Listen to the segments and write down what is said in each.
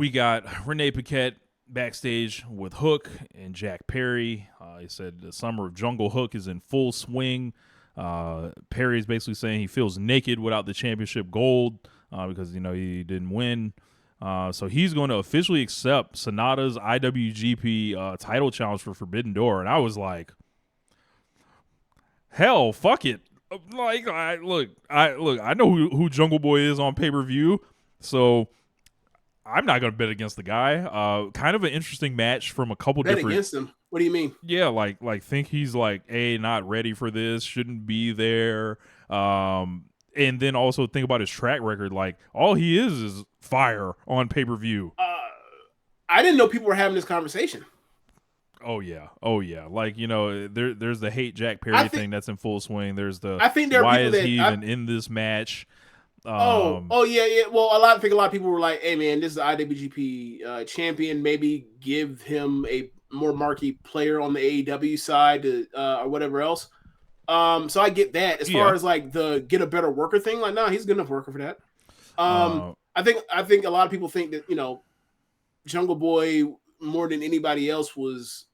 We got Renee Paquette backstage with Hook and Jack Perry. He said the summer of Jungle Hook is in full swing. Perry is basically saying he feels naked without the championship gold because he didn't win. So he's going to officially accept Sanada's IWGP title challenge for Forbidden Door, and I was like, hell, fuck it. Like, I know who Jungle Boy is on pay-per-view, so I'm not going to bet against the guy. Kind of an interesting match from a couple Bet different. against him? What do you mean? Yeah, like think he's like not ready for this, shouldn't be there. And then also think about his track record. Like all he is fire on pay-per-view. I didn't know people were having this conversation. Oh yeah. Like there's the hate Jack Perry thing that's in full swing. There's the I think there are why people is he even in this match? Yeah. Well, I think a lot of people were like, "Hey man, this is the IWGP champion. Maybe give him a more marquee player on the AEW side or whatever else." So I get that. As far as like the get a better worker thing, like, no, he's a good enough worker for that. I think a lot of people think that Jungle Boy more than anybody else was.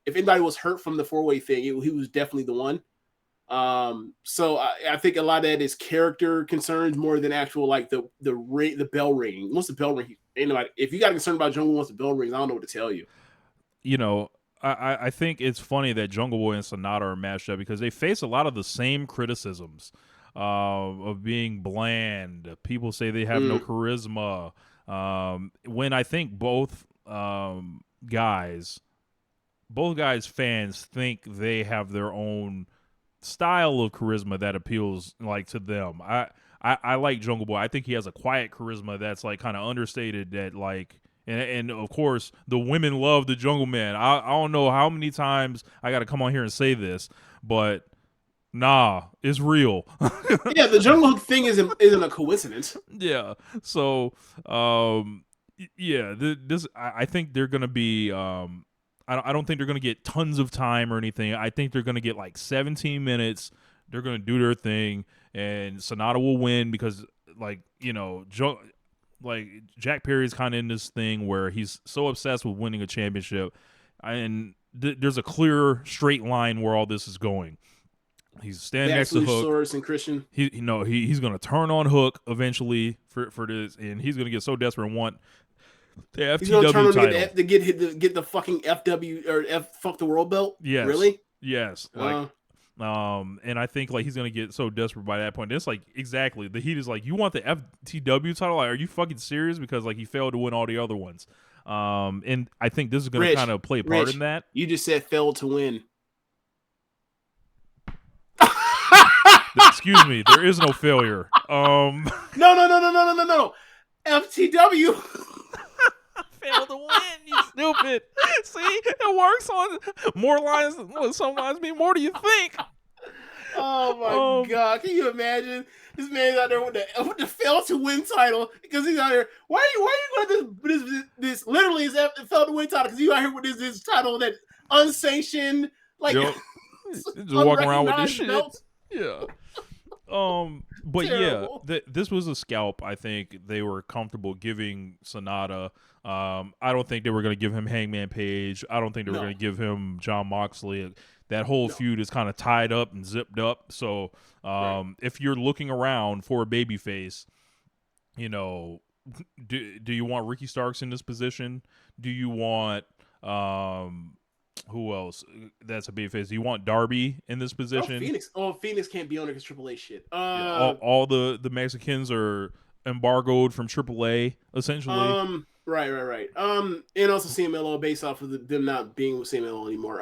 If anybody was hurt from the 4-way thing, he was definitely the one. So I think a lot of that is character concerns more than actual like the bell ringing. Once the bell ring, anybody, if you got a concern about Jungle once the bell rings, I don't know what to tell you. I think it's funny that Jungle Boy and Sanada are matched up because they face a lot of the same criticisms of being bland. People say they have no charisma. When I think both guys fans think they have their own style of charisma that appeals like to them. I like Jungle Boy. I think he has a quiet charisma that's like kind of understated that like and of course the women love the Jungle Man. I don't know how many times I got to come on here and say this, but nah, it's real. Yeah, the Jungle Hook thing isn't a coincidence. Yeah. So this I think they're gonna be I don't think they're going to get tons of time or anything. I think they're going to get like 17 minutes. They're going to do their thing, and Sanada will win because, Jack Perry's kind of in this thing where he's so obsessed with winning a championship, and there's a clear, straight line where all this is going. He's standing next to Hook. Source and Christian. He's going to turn on Hook eventually for this, and he's going to get so desperate and want the FTW He's gonna turn title to get the fucking FW or fuck the world belt. Yes, really? Yes. And I think like he's gonna get so desperate by that point. It's like exactly the heat is like, you want the FTW title? Like, are you fucking serious? Because like he failed to win all the other ones. And I think this is gonna kind of play a part in that. You just said failed to win. Excuse me, there is no failure. No. FTW. Failed to win, you stupid. See, it works on more lines. Some lines mean more than you think. Oh my god! Can you imagine this man's out there with the fail to win title because he's out here? Why are you going this literally is fail to win title because you out here with this title that unsanctioned just walking around with this shit. Belt? Yeah. But terrible. Yeah, this was a scalp. I think they were comfortable giving Sanada. I don't think they were going to give him Hangman Page. I don't think they were going to give him Jon Moxley. That whole feud is kind of tied up and zipped up. So if you're looking around for a babyface, do you want Ricky Starks in this position? Do you want who else? That's a babyface. Do you want Darby in this position? Phoenix can't be on because Triple A shit. All the Mexicans are embargoed from AAA essentially. Right. And also CMLL based off of them not being with CMLL anymore.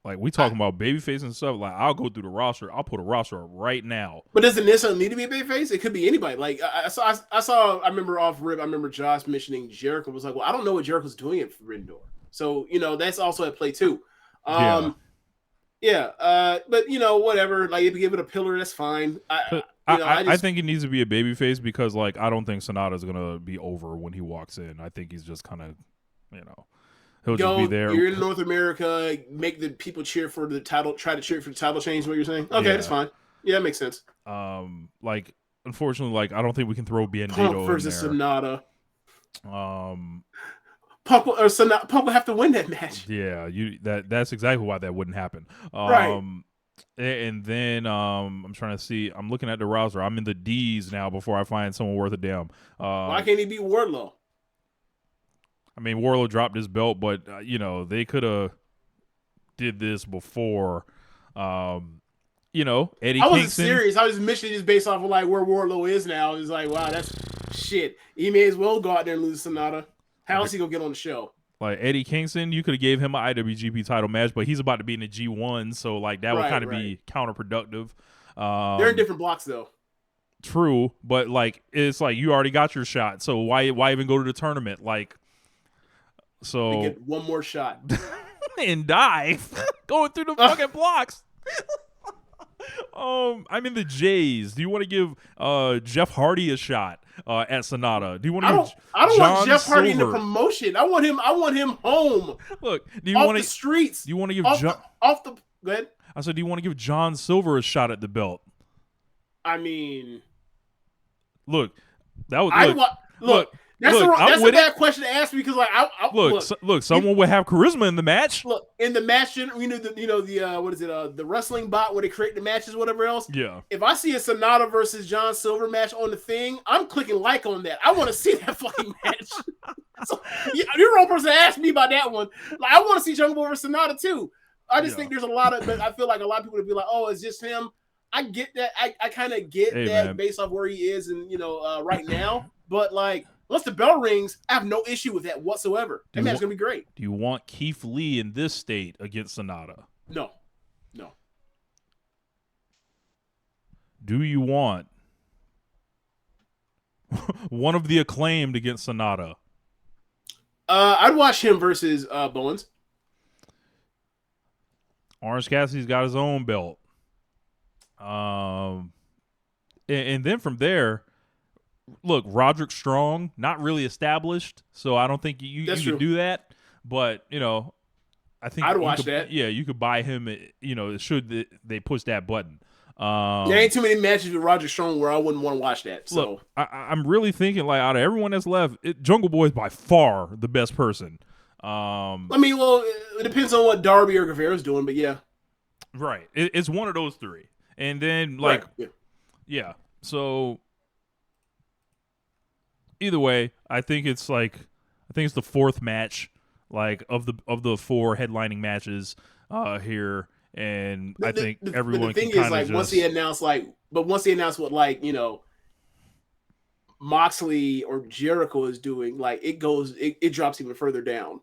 Like we talking about babyface and stuff. Like I'll go through the roster. I'll put a roster up right now. But does it necessarily need to be a babyface? It could be anybody. Like I saw. I remember off rip. I remember Josh mentioning Jericho was like, well, I don't know what Jericho's doing at Forbidden Door. So that's also at play too. But whatever. Like if you give it a pillar, that's fine. I think it needs to be a babyface because like I don't think Sanada's gonna be over when he walks in. I think he's just kind of he'll just be there. You're in North America, make the people cheer for the title, try to cheer for the title change. What you're saying? Okay, that's fine. Yeah, that makes sense. Like unfortunately, like I don't think we can throw Bandito versus in there. Sanada. Punk will have to win that match. Yeah, that's exactly why that wouldn't happen. Right. And then I'm trying to see. I'm looking at the roster. I'm in the D's now before I find someone worth a damn. Why can't he beat Wardlow? I mean, Wardlow dropped his belt, but they could have did this before. Eddie I wasn't Kingston. serious. I was mentioning just based off of like where Wardlow is now. It's like, wow, that's shit. He may as well go out there and lose Sanada. How else he gonna get on the show? Like Eddie Kingston, you could have gave him an IWGP title match, but he's about to be in the G1, so like that would kind of be counterproductive. They're in different blocks though. True, but like it's like you already got your shot, so why even go to the tournament? Like, so they get one more shot and die going through the fucking blocks. I'm in the J's. Do you want to give Jeff Hardy a shot at Sanada? Do you want to? I don't want Jeff Silver? Hardy in the promotion. I want him home. Look, do you want the streets? Do you want to give off the? Go ahead. I said, do you want to give John Silver a shot at the belt? I mean, look, that was look. That's a bad question to ask me because like look, someone would have charisma in the match. Look, in the match, what is it? The wrestling bot where they create the matches, whatever else. Yeah. If I see a Sanada versus John Silver match on the thing, I'm clicking like on that. I want to see that fucking match. So, you're the wrong person to ask me about that one. Like, I want to see Jungle Boy versus Sanada too. I just think there's a lot of, but I feel like a lot of people would be like, oh, it's just him. I get that. I kind of get that, man, based off where he is and right now. But like, once the bell rings, I have no issue with that whatsoever. That match's gonna be great. Do you want Keith Lee in this state against Sanada? No. Do you want one of the Acclaimed against Sanada? I'd watch him versus Bowens. Orange Cassidy's got his own belt. And then from there, look, Roderick Strong, not really established, so I don't think you could do that. But I think I'd watch that. Yeah, you could buy him. Should they push that button? There ain't too many matches with Roderick Strong where I wouldn't want to watch that. So look, I'm really thinking like out of everyone that's left, Jungle Boy is by far the best person. I mean, well, it depends on what Darby or Guevara's doing, but yeah, right. It's one of those three, and then like, yeah. So either way, I think it's the fourth match, like of the four headlining matches here, and I think everyone. The thing can is, like, once he announced what Moxley or Jericho is doing, like it drops even further down,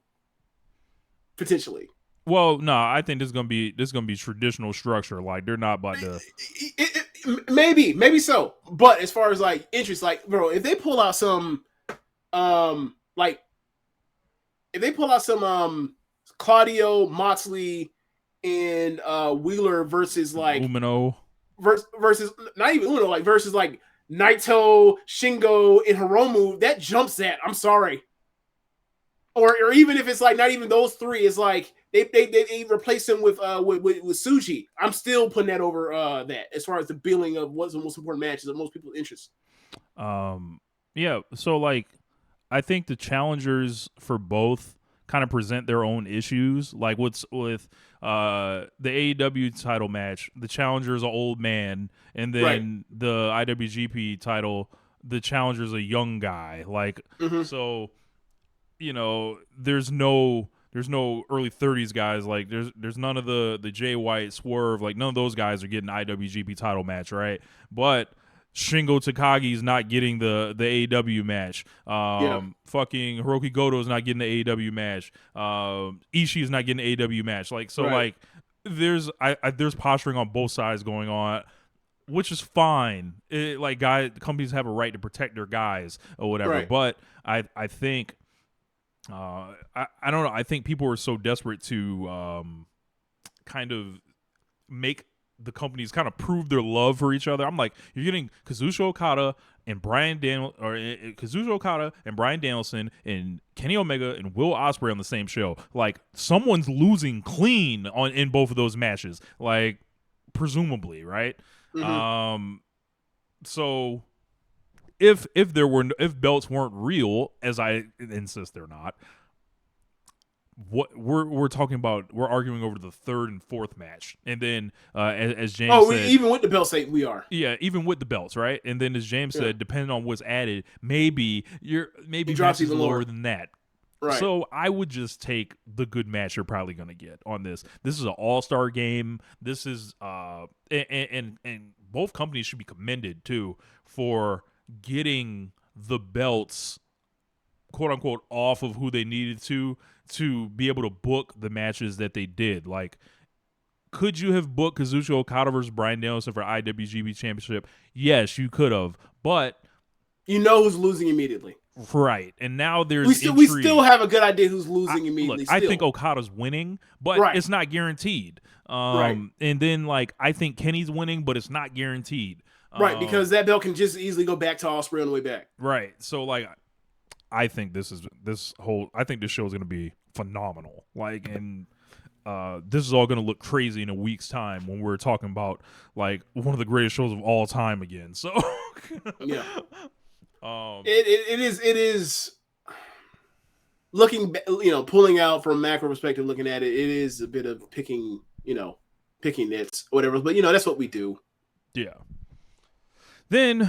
potentially. Well, no, I think this is gonna be traditional structure. Like they're not about to. Maybe so, but as far as like interest, like bro, if they pull out some, Claudio, Moxley, and Wheeler versus like Umino versus not even Uno, like versus like Naito, Shingo, and Hiromu, that jumps that. I'm sorry. Or even if it's like not even those three, it's like they replace him with Suji. I'm still putting that over that as far as the billing of what's the most important matches of most people's interest. Yeah. So like, I think the challengers for both kind of present their own issues. Like with the AEW title match, the challenger is an old man, and then the IWGP title, the challenger is a young guy. Like so. There's no early 30s guys. Like there's none of the Jay White, Swerve, like none of those guys are getting IWGP title match, right? But Shingo Takagi's not getting the AEW match. Fucking Hiroki Goto's not getting the AEW match. Ishii's not getting the AEW match. Like so, like there's posturing on both sides going on, which is fine. Companies have a right to protect their guys or whatever. But I think. I don't know. I think people are so desperate to kind of make the companies kind of prove their love for each other. I'm like, you're getting Kazuchika Okada and Bryan Danielson and Kenny Omega and Will Ospreay on the same show. Like someone's losing clean in both of those matches. Like presumably, right? So if belts weren't real, as I insist they're not, what we're talking about, we're arguing over the third and fourth match, and then as James said, even with the belts, we are. Yeah, even with the belts, right? And then as James said, depending on what's added, maybe drops matches even lower than that. Right. So I would just take the good match you're probably going to get on this. This is an all-star game. This is and both companies should be commended too for getting the belts, quote unquote, off of who they needed to be able to book the matches that they did. Like, could you have booked Kazuchika Okada versus Bryan Danielson for IWGP Championship? Yes, you could have, but you know who's losing immediately. Right, and now there's we still have a good idea who's losing immediately. Look, I think Okada's winning, but it's not guaranteed. And then I think Kenny's winning, but it's not guaranteed. Right, because that belt can just easily go back to Ospreay on the way back. Right, so I think I think this show is going to be phenomenal. And this is all going to look crazy in a week's time when we're talking about one of the greatest shows of all time again. So yeah. It is looking, pulling out from a macro perspective, looking at it, it is a bit of picking nits, whatever. But that's what we do. Yeah. Then